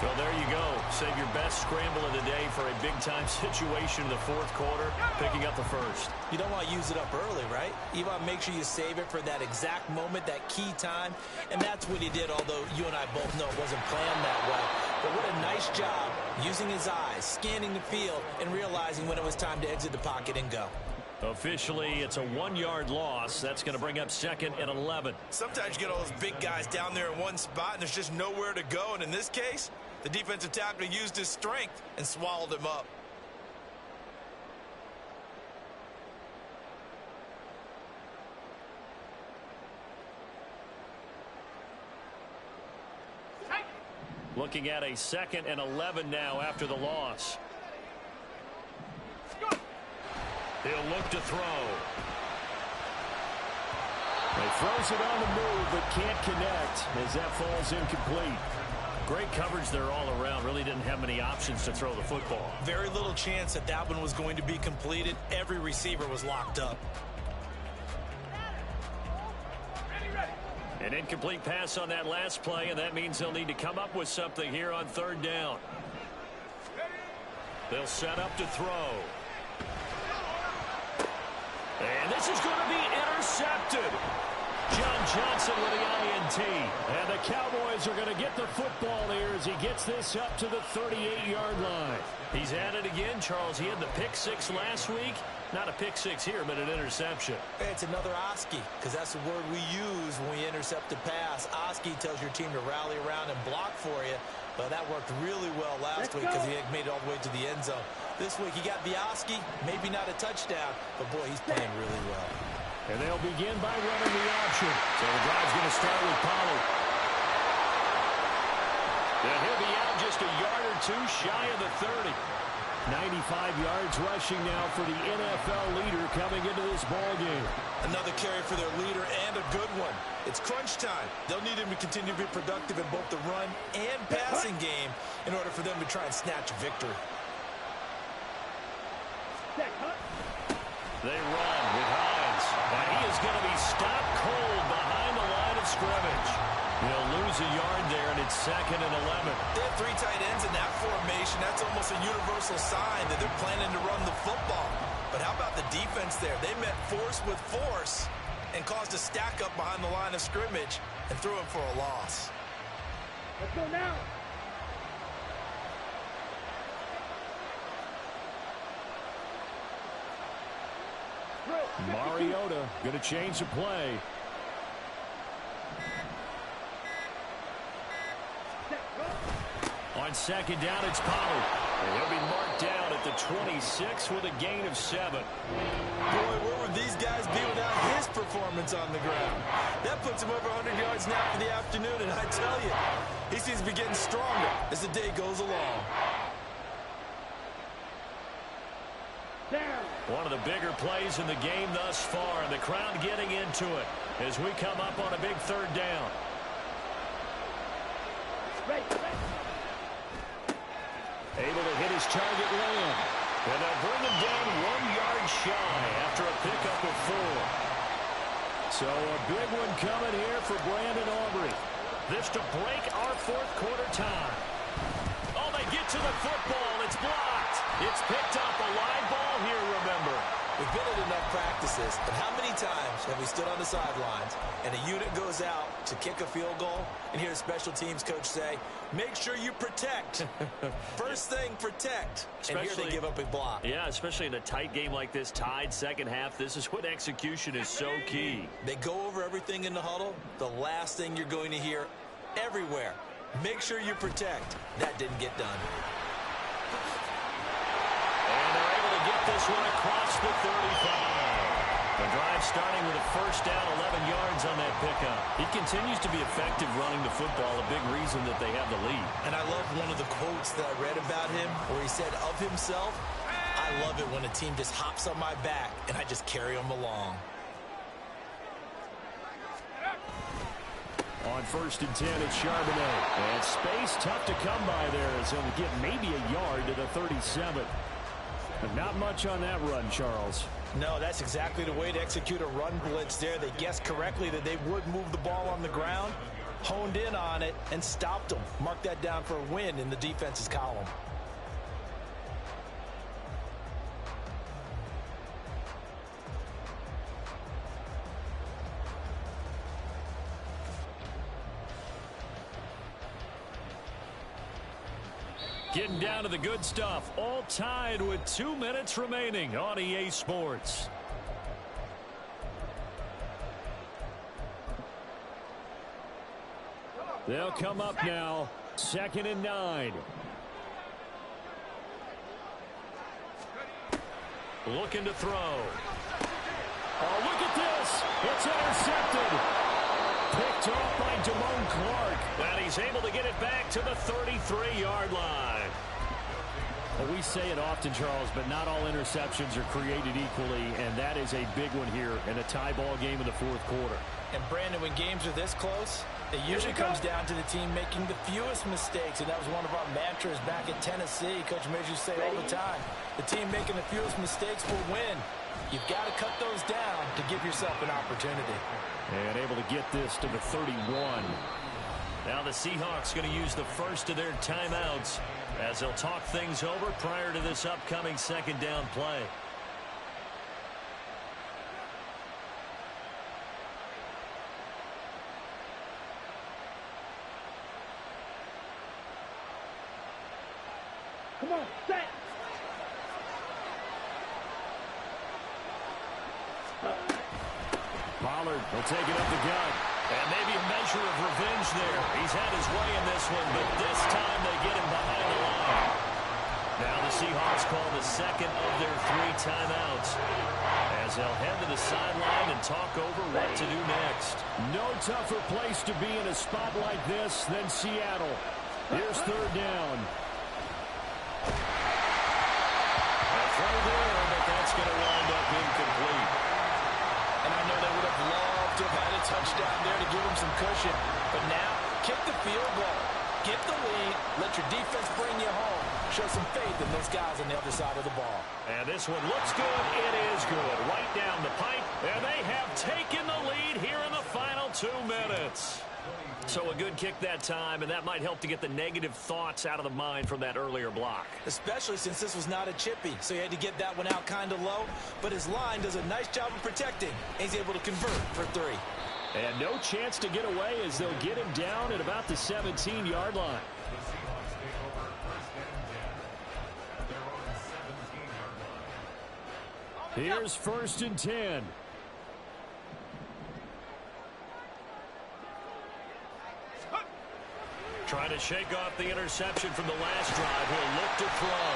Well, there you go. Save your best scramble of the day for a big-time situation in the 4th quarter, picking up the first. You don't want to use it up early, right? You want to make sure you save it for that exact moment, that key time, and that's what he did, although you and I both know it wasn't planned that way. But what a nice job using his eyes, scanning the field, and realizing when it was time to exit the pocket and go. Officially, it's a 1-yard loss. That's going to bring up 2nd and 11. Sometimes you get all those big guys down there in one spot, and there's just nowhere to go. And in this case, the defensive tackle used his strength and swallowed him up. Looking at a 2nd and 11 now after the loss. He'll look to throw. He throws it on the move, but can't connect as that falls incomplete. Great coverage there all around. Really didn't have many options to throw the football. Very little chance that that one was going to be completed. Every receiver was locked up. An incomplete pass on that last play, and that means they'll need to come up with something here on 3rd down. They'll set up to throw. And this is going to be intercepted. John Johnson with the INT. And the Cowboys are going to get the football here as he gets this up to the 38-yard line. He's at it again, Charles. He had the pick 6 last week. Not a pick 6 here, but an interception. It's another Oski, because that's the word we use when we intercept a pass. Oski tells your team to rally around and block for you. But that worked really well last week because he had made it all the way to the end zone. This week he got the Oski, maybe not a touchdown, but boy, he's playing really well. And they'll begin by running the option. So the drive's going to start with Pollard. And he'll be out just a yard or two shy of the 30. 95 yards rushing now for the NFL leader coming into this ball game. Another carry for their leader and a good one. It's crunch time. They'll need him to continue to be productive in both the run and passing game in order for them to try and snatch a victory. They run with Hines. And he is going to be stopped cold behind the line of scrimmage. He'll lose a yard there, and it's 2nd and 11. They have 3 tight ends in that formation. That's almost a universal sign that they're planning to run the football. But how about the defense there? They met force with force and caused a stack up behind the line of scrimmage and threw him for a loss. Let's go now. Mariota going to change the play. On 2nd down, it's Pollard. He'll be marked down at the 26 with a gain of 7. Boy, where would these guys be without his performance on the ground? That puts him over 100 yards now for the afternoon, and I tell you, he seems to be getting stronger as the day goes along. Down. One of the bigger plays in the game thus far, and the crowd getting into it as we come up on a big 3rd down. Able to hit his target land. And they'll bring him down 1 yard shy after a pickup of 4. So a big one coming here for Brandon Aubrey. This to break our 4th quarter time. Oh, they get to the football. It's blocked. It's picked up. A live ball here, remember. We've been at enough practices, but how many times have we stood on the sidelines and a unit goes out to kick a field goal and hear a special teams coach say, make sure you protect. First thing, protect. And here they give up a block. Yeah, especially in a tight game like this, tied 2nd half. This is when execution is so key. They go over everything in the huddle. The last thing you're going to hear everywhere, make sure you protect. That didn't get done. Get this one across the 35. The drive starting with a 1st down, 11 yards on that pickup. He continues to be effective running the football, a big reason that they have the lead. And I love one of the quotes that I read about him where he said of himself, I love it when a team just hops on my back and I just carry them along. on 1st and 10 at Charbonnet. And space tough to come by there as he'll get maybe a yard to the 37. But not much on that run, Charles. No, that's exactly the way to execute a run blitz there. They guessed correctly that they would move the ball on the ground, honed in on it, and stopped them. Mark that down for a win in the defense's column. Getting down to the good stuff. All tied with 2 minutes remaining on EA Sports. They'll come up now. 2nd and 9. Looking to throw. Oh, look at this. It's intercepted. Picked off by Damone Clark. And he's able to get it back to the 33-yard line. Well, we say it often, Charles, but not all interceptions are created equally, and that is a big one here in a tie ball game in the 4th quarter. And, Brandon, when games are this close, it usually comes down to the team making the fewest mistakes, and that was one of our mantras back in Tennessee. Coach Major used to say all the time, the team making the fewest mistakes will win. You've got to cut those down to give yourself an opportunity. And able to get this to the 31. Now the Seahawks going to use the first of their timeouts as they'll talk things over prior to this upcoming 2nd down play. Come on, set. Pollard will take it up the gut. And maybe a measure of revenge there. He's had his way in this one, but this time they get him behind the line. Now the Seahawks call the 2nd of their 3 timeouts as they'll head to the sideline and talk over what to do next. No tougher place to be in a spot like this than Seattle. Here's 3rd down. A throw there, but that's going to wind up incomplete. And I know they would have loved to have had a touchdown there to give them some cushion. But now, kick the field goal. Get the lead. Let your defense bring you home. Show some faith in those guys on the other side of the ball. And this one looks good. It is good. Right down the pipe. And they have taken the lead here in the final 2 minutes. So a good kick that time, and that might help to get the negative thoughts out of the mind from that earlier block. Especially since this was not a chippy, so he had to get that one out kind of low. But his line does a nice job of protecting. He's able to convert for 3. And no chance to get away as they'll get him down at about the 17-yard line. The Seahawks take over 1st and 10 at their own 17-yard line. Here's 1st and 10. Trying to shake off the interception from the last drive. He'll look to throw.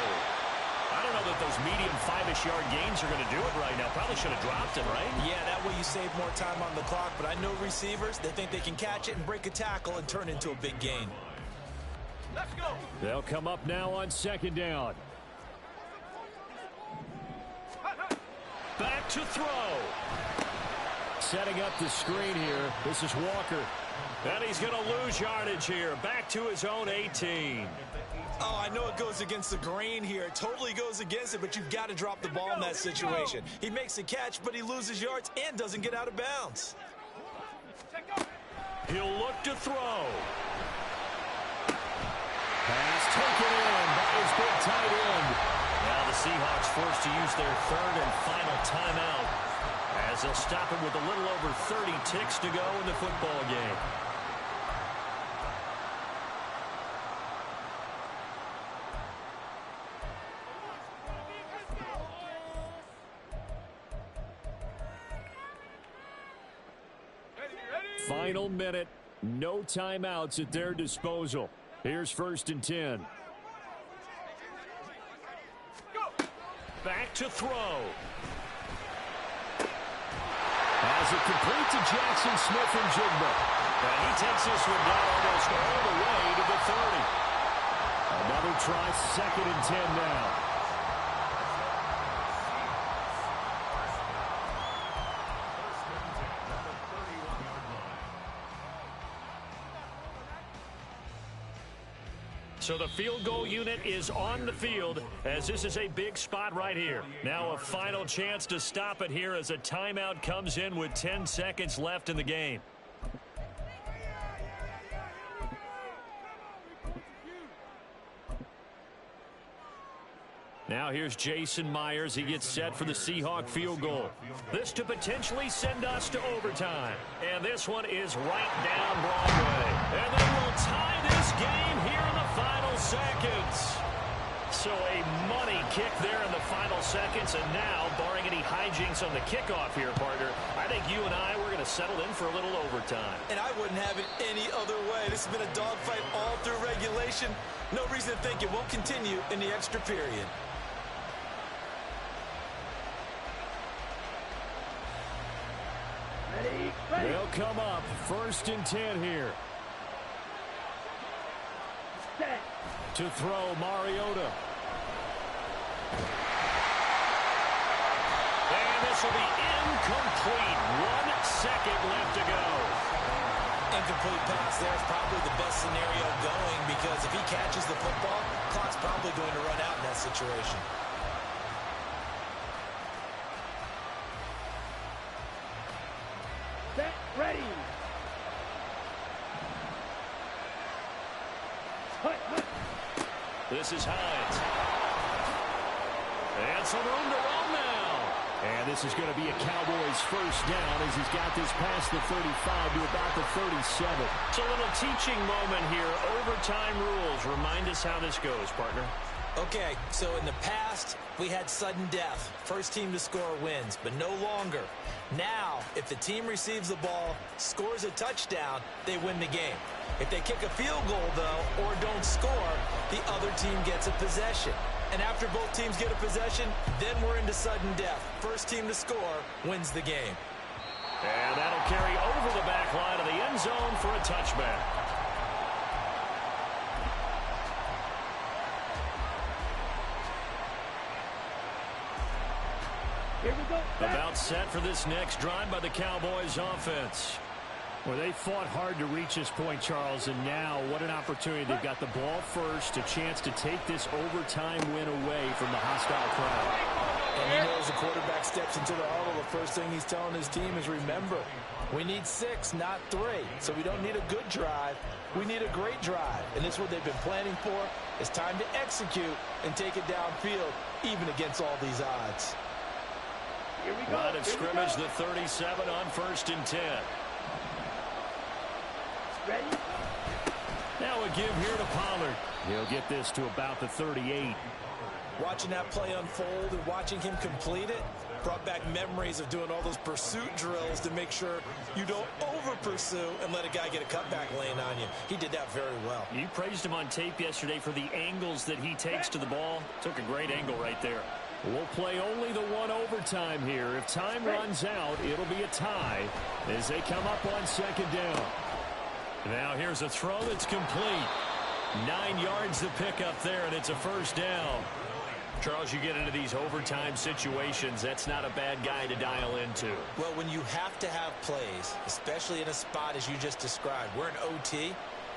I don't know that those medium 5-ish yard gains are going to do it right now. Probably should have dropped it, right? Yeah, that way you save more time on the clock. But I know receivers, they think they can catch it and break a tackle and turn into a big gain. Let's go. They'll come up now on 2nd down. Back to throw. Setting up the screen here. This is Walker. And he's going to lose yardage here. Back to his own 18. Oh, I know it goes against the grain here. It totally goes against it, but you've got to drop the ball in that situation. He makes the catch, but he loses yards and doesn't get out of bounds. He'll look to throw. Pass taken in by his big tight end. Now the Seahawks forced to use their 3rd and final timeout as they'll stop him with a little over 30 ticks to go in the football game. Final minute, no timeouts at their disposal. Here's 1st and 10. Back to throw. As it complete to Jackson Smith-Njigba. And he takes this one down almost all the way to the 30. Another try, 2nd and 10 now. So the field goal unit is on the field as this is a big spot right here. Now a final chance to stop it here as a timeout comes in with 10 seconds left in the game. Now here's Jason Myers. He gets set for the Seahawk field goal. This to potentially send us to overtime. And this one is right down Broadway. And then we'll tie this game here in the final seconds. So a money kick there in the final seconds. And now, barring any hijinks on the kickoff here, partner, I think you and I, we're going to settle in for a little overtime. And I wouldn't have it any other way. This has been a dogfight all through regulation. No reason to think it won't continue in the extra period. They'll come up 1st and 10 here. Set. To throw, Mariota. And this will be incomplete. 1 second left to go. Incomplete pass there is probably the best scenario going because if he catches the football, clock's probably going to run out in that situation. Set. Ready. This is Hines. And some room to run now. And this is going to be a Cowboys first down as he's got this past the 35 to about the 37. So a little teaching moment here. Overtime rules. Remind us how this goes, partner. Okay, so in the past, we had sudden death. First team to score wins, but no longer. Now, if the team receives the ball, scores a touchdown, they win the game. If they kick a field goal, though, or don't score, the other team gets a possession. And after both teams get a possession, then we're into sudden death. First team to score wins the game. And that'll carry over the back line of the end zone for a touchback. Here we go. About set for this next drive by the Cowboys offense. Well, they fought hard to reach this point, Charles, and now what an opportunity. They've got the ball first, a chance to take this overtime win away from the hostile crowd. And he knows the quarterback steps into the huddle. The first thing he's telling his team is, remember, we need 6, not 3. So we don't need a good drive. We need a great drive. And this is what they've been planning for. It's time to execute and take it downfield, even against all these odds. Here we go. Line of scrimmage, the 37 on 1st and 10. Ready. Now a give here to Pollard. He'll get this to about the 38. Watching that play unfold and watching him complete it brought back memories of doing all those pursuit drills to make sure you don't over-pursue and let a guy get a cutback lane on you. He did that very well. You praised him on tape yesterday for the angles that he takes to the ball. Took a great angle right there. We'll play only the one overtime here. If time runs out, it'll be a tie as they come up on 2nd down. Now here's a throw that's complete. 9 yards to pick up there, and it's a first down. Charles, you get into these overtime situations, that's not a bad guy to dial into. Well, when you have to have plays, especially in a spot as you just described, we're in OT,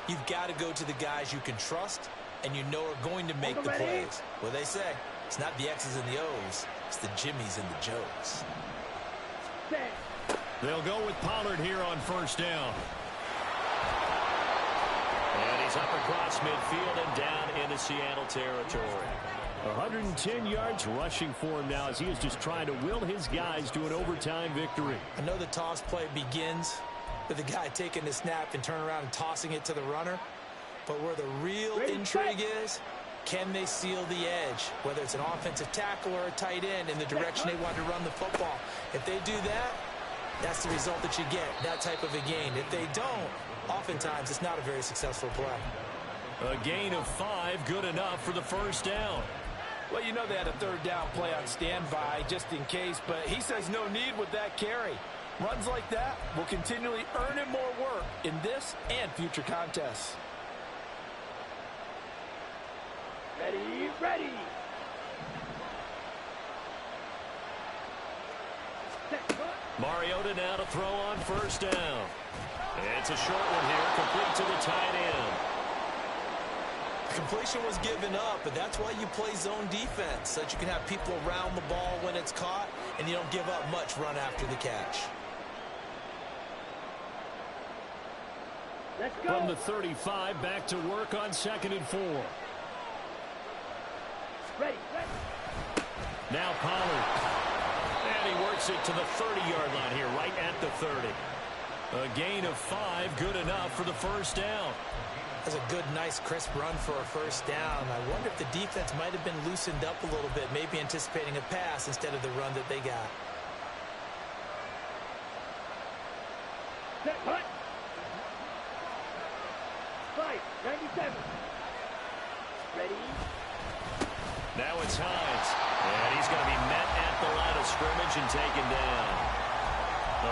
you've got to go to the guys you can trust and you know are going to make the plays. Well, they say, it's not the X's and the O's, it's the Jimmies and the Joes. They'll go with Pollard here on first down. And he's up across midfield and down into Seattle territory. 110 yards rushing for him now as he is just trying to will his guys to an overtime victory. I know the toss play begins with the guy taking the snap and turning around and tossing it to the runner. But where the real intrigue is, can they seal the edge, whether it's an offensive tackle or a tight end, in the direction they want to run the football. If they do that, that's the result that you get, that type of a gain. If they don't, oftentimes it's not a very successful play. A gain of 5, good enough for the first down. Well, you know they had a 3rd down play on standby just in case, but he says no need with that carry. Runs like that will continually earn him more work in this and future contests. Ready, ready. Mariota now to throw on first down. It's a short one here, complete to the tight end. Completion was given up, but that's why you play zone defense, so that you can have people around the ball when it's caught, and you don't give up much run after the catch. Let's go. From the 35, back to work on 2nd and 4. Ready. Now Pollard. And he works it to the 30-yard line here, right at the 30. A gain of 5, good enough for the first down. That's a good, nice, crisp run for a first down. I wonder if the defense might have been loosened up a little bit, maybe anticipating a pass instead of the run that they got. Set, hut. 5, 97. Ready. Now it's Hines. And he's going to be met at the line of scrimmage and taken down.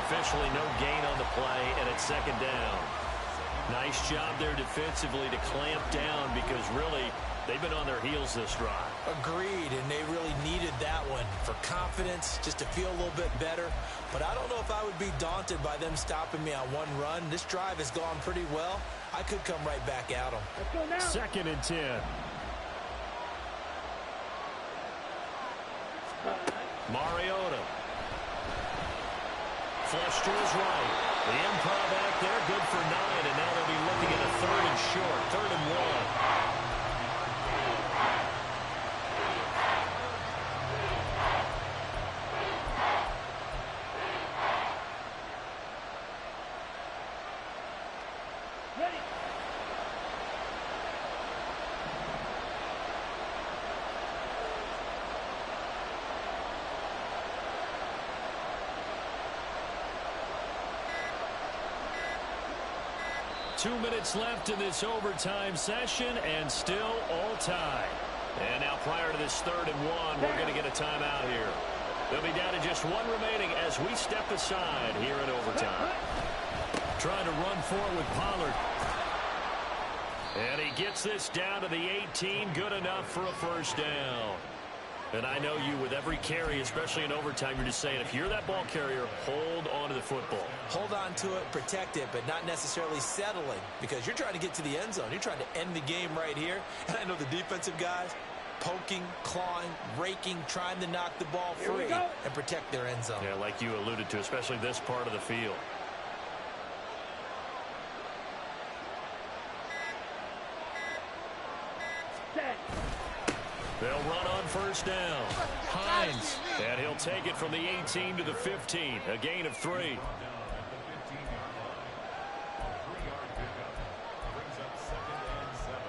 Officially no gain on the play, and it's 2nd down. Nice job there defensively to clamp down because really they've been on their heels this drive. Agreed, and they really needed that one for confidence, just to feel a little bit better. But I don't know if I would be daunted by them stopping me on one run. This drive has gone pretty well. I could come right back at them. Let's go now. 2nd and 10. Mariota. Flush to his right. The improv back there, good for 9, and now they'll be looking at a 3rd and short, 3rd and 1. Ready. Two minutes left in this overtime session, and still all tied. And now prior to this 3rd and 1, we're going to get a timeout here. They'll be down to just 1 remaining as we step aside here in overtime. Trying to run forward with Pollard. And he gets this down to the 18, good enough for a first down. And I know you, with every carry, especially in overtime, you're just saying, if you're that ball carrier, hold on to the football. Hold on to it, protect it, but not necessarily settling, because you're trying to get to the end zone. You're trying to end the game right here. And I know the defensive guys poking, clawing, raking, trying to knock the ball free and protect their end zone. Yeah, like you alluded to, especially this part of the field. Set. They'll run on first down. Hines, and he'll take it from the 18 to the 15, a gain of 3. Down at the 15-yard line. A 3-yard pickup brings up 2nd and 7.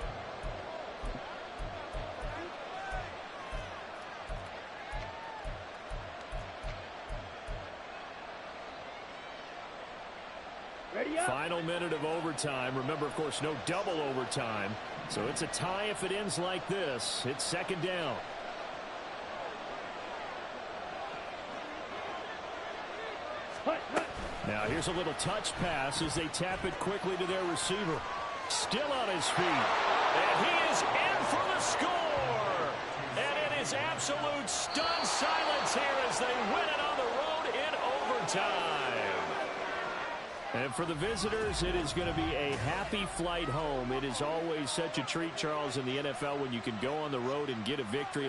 Ready up. Final minute of overtime. Remember, of course, no double overtime. So it's a tie if it ends like this. It's 2nd down. Hut. Now here's a little touch pass as they tap it quickly to their receiver. Still on his feet. And he is in for the score. And it is absolute stunned silence here as they win it on the road in overtime. And for the visitors, it is going to be a happy flight home. It is always such a treat, Charles, in the NFL when you can go on the road and get a victory.